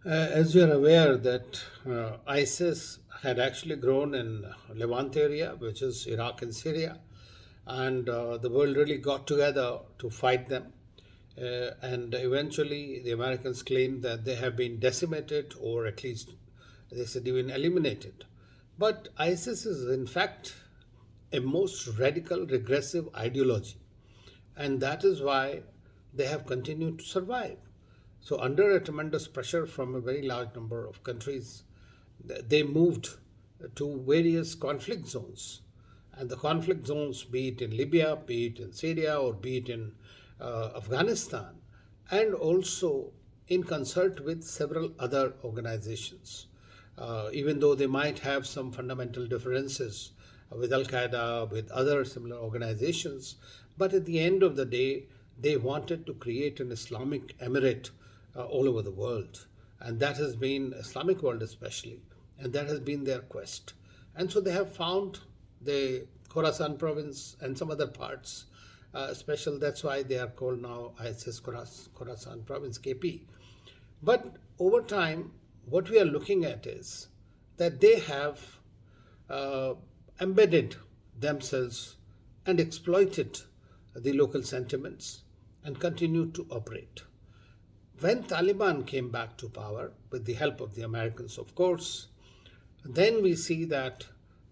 As you are aware that ISIS had actually grown in Levant area, which is Iraq and Syria, and the world really got together to fight them. And eventually, the Americans claimed that they have been decimated, or at least they said even eliminated. But ISIS is, in fact, a most radical, regressive ideology, and that is why they have continued to survive. So, under a tremendous pressure from a very large number of countries, they moved to various conflict zones. And the conflict zones, be it in Libya, be it in Syria, or be it in Afghanistan, and also in concert with several other organizations. Even though they might have some fundamental differences with Al Qaeda, with other similar organizations, but at the end of the day, they wanted to create an Islamic emirate all over the world. And that has been Islamic world especially, and that has been their quest. And so they have found the Khorasan province and some other parts special. That's why they are called now ISIS Khorasan province KP. But over time, what we are looking at is that they have uh, embedded themselves and exploited the local sentiments and continued to operate. When Taliban came back to power, with the help of the Americans, of course, then we see that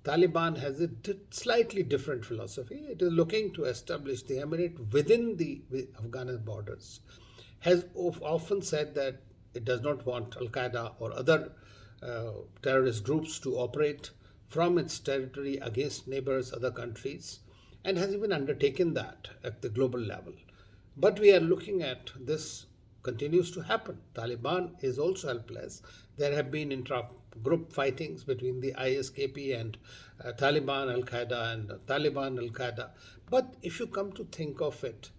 Taliban has a slightly different philosophy. It is looking to establish the emirate within the Afghan borders. Has often said that it does not want Al Qaeda or other terrorist groups to operate from its territory against neighbors, other countries, and has even undertaken that at the global level. But we are looking at this continues to happen. Taliban is also helpless. There have been intra-group fightings between the ISKP and Taliban, Al Qaeda, and Taliban, Al Qaeda. But if you come to think of it,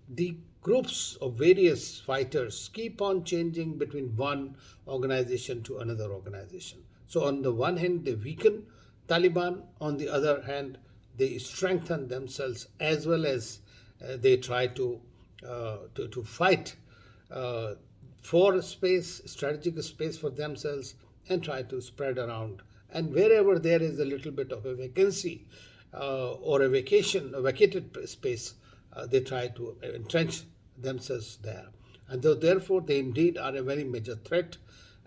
the groups of various fighters keep on changing between one organization to another organization. So, on the one hand, they weaken Taliban, on the other hand, they strengthen themselves as well as they try to fight uh, for space, strategic space for themselves, and try to spread around. And wherever there is a little bit of a vacancy or a vacated space, they try to entrench themselves there. And therefore, they indeed are a very major threat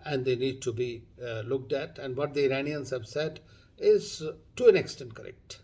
and they need to be looked at. And what the Iranians have said is to an extent correct.